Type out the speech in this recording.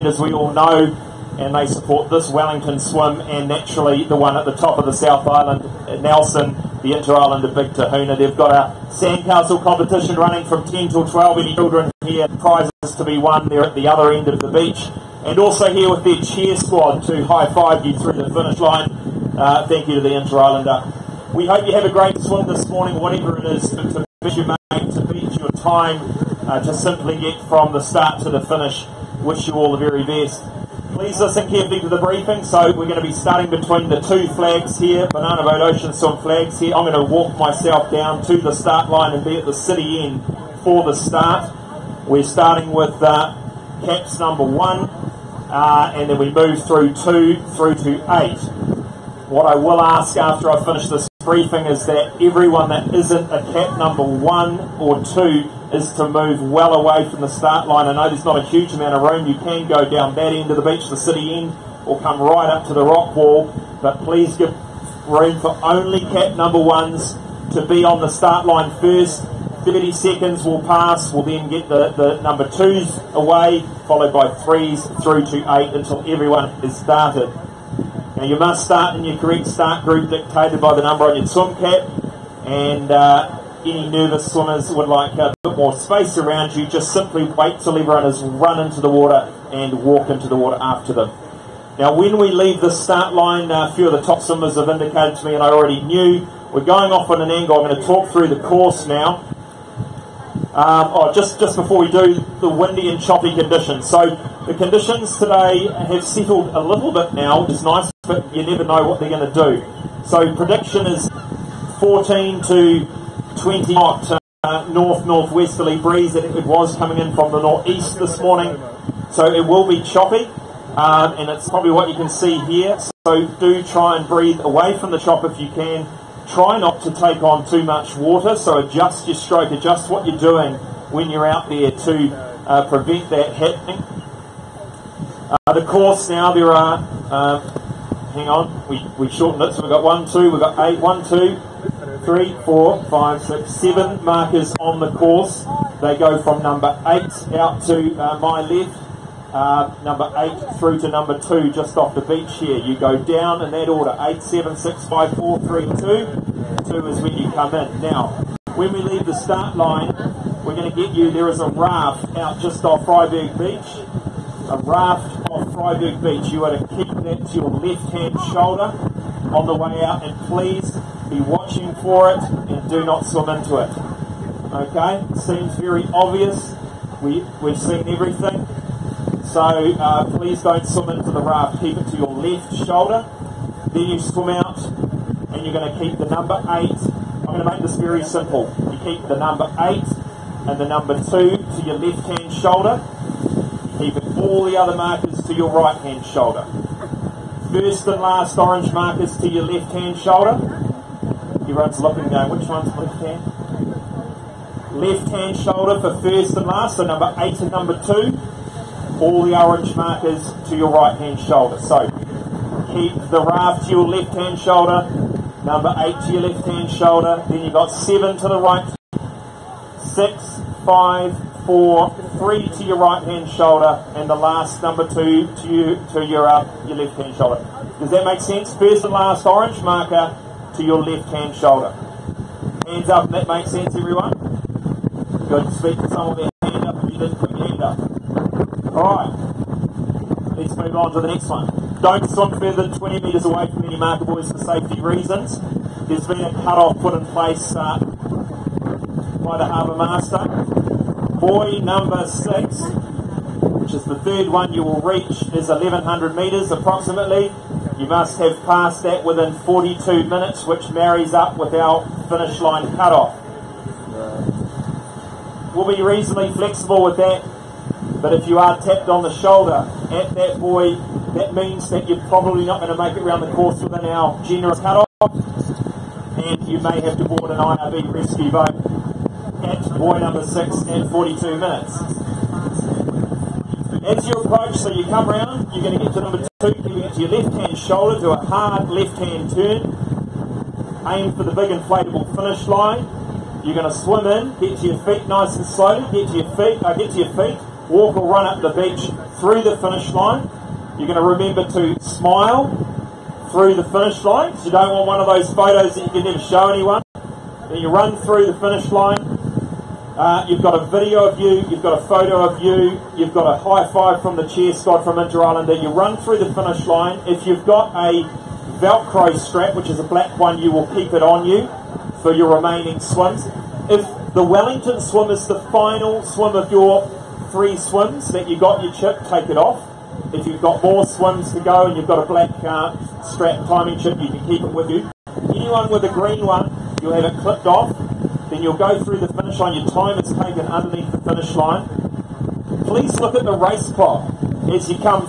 as we all know, and they support this Wellington swim and naturally the one at the top of the South Island, Nelson, the Inter-Islander Big Tahuna. They've got a sandcastle competition running from 10 till 12. Any children here, prizes to be won there at the other end of the beach. And also here with their cheer squad to high-five you through the finish line. Thank you to the Inter-Islander. We hope you have a great swim this morning, whatever it is, to beat your mate, to beat your time, to simply get from the start to the finish. Wish you all the very best. Please listen carefully to the briefing. So we're going to be starting between the two flags here, Banana Boat Ocean Swim flags here. I'm going to walk myself down to the start line and be at the city end for the start. We're starting with caps number 1, and then we move through 2 through to 8. What I will ask after I finish this briefing is that everyone that isn't a cap number 1 or 2 is to move well away from the start line. I know there's not a huge amount of room. You can go down that end of the beach, the city end, or come right up to the rock wall, but please give room for only cap number 1s to be on the start line first. 30 seconds will pass. We'll then get the number 2s away, followed by 3s through to 8 until everyone is started. Now you must start in your correct start group dictated by the number on your swim cap, and any nervous swimmers would like a bit more space around you, just simply wait till everyone has run into the water and walk into the water after them. Now when we leave the start line, a few of the top swimmers have indicated to me, and I already knew, we're going off on an angle. I'm going to talk through the course now. Just before we do, the windy and choppy conditions. So the conditions today have settled a little bit now, which is nice, but you never know what they're going to do. So prediction is 14 to 20 knot north-northwesterly breeze. It was coming in from the northeast this morning, so it will be choppy, and it's probably what you can see here. So do try and breathe away from the chop if you can. Try not to take on too much water, so adjust your stroke, adjust what you're doing when you're out there to prevent that happening. The course now, there are, hang on, we shortened it, so we've got 1, 2, we've got 8, 1, 2, 3, 4, 5, 6, 7 markers on the course. They go from number 8 out to my left, number 8 through to number 2 just off the beach here. You go down in that order, 8, 7, 6, 5, 4, 3, 2. 2 is when you come in. Now, when we leave the start line, we're going to get you, there is a raft out just off Freiburg Beach. A raft off Freiburg Beach. You are to keep that to your left-hand shoulder on the way out, and please be watching for it and do not swim into it. Okay? Seems very obvious. We've seen everything. So please don't swim into the raft. Keep it to your left shoulder. Then you swim out and you're going to keep the number 8. I'm going to make this very simple. You keep the number 8 and the number 2 to your left-hand shoulder. Keep all the other markers to your right-hand shoulder. First and last orange markers to your left-hand shoulder. Everyone's looking going, which one's left-hand? Left-hand shoulder for first and last, so number 8 and number 2. All the orange markers to your right-hand shoulder. So keep the raft to your left-hand shoulder, number 8 to your left-hand shoulder, then you've got 7 to the right, 6, 5, 4, 3 to your right-hand shoulder, and the last number 2 to your left-hand shoulder. Does that make sense? First and last orange marker to your left-hand shoulder. Hands up, and that makes sense, everyone? Good. Speak to someone with their hand up if you didn't put your hand up. Alright, let's move on to the next one. Don't swim further than 20 metres away from any marker buoys for safety reasons. There's been a cut-off put in place by the harbour master. Buoy number 6, which is the third one you will reach, is 1100 metres approximately. You must have passed that within 42 minutes, which marries up with our finish line cut-off. We'll be reasonably flexible with that. But if you are tapped on the shoulder at that buoy, that means that you're probably not going to make it around the course within our generous cut-off, and you may have to board an IRB rescue boat at buoy number 6 at 42 minutes. As you approach, so you come round, you're going to get to number 2, you get to your left-hand shoulder, do a hard left-hand turn, aim for the big inflatable finish line. You're going to swim in, get to your feet nice and slowly, get to your feet, walk or run up the beach through the finish line. You're going to remember to smile through the finish line, because you don't want one of those photos that you can never show anyone. Then you run through the finish line. You've got a video of you, you've got a photo of you, you've got a high five from the cheer squad from Inter-Islander. You run through the finish line. If you've got a Velcro strap, which is a black one, you will keep it on you for your remaining swims. If the Wellington swim is the final swim of your 3 swims that you got your chip, take it off. If you've got more swims to go and you've got a black strap timing chip, you can keep it with you. Anyone with a green one, you'll have it clipped off. Then you'll go through the finish line. Your time is taken underneath the finish line. Please look at the race clock as you come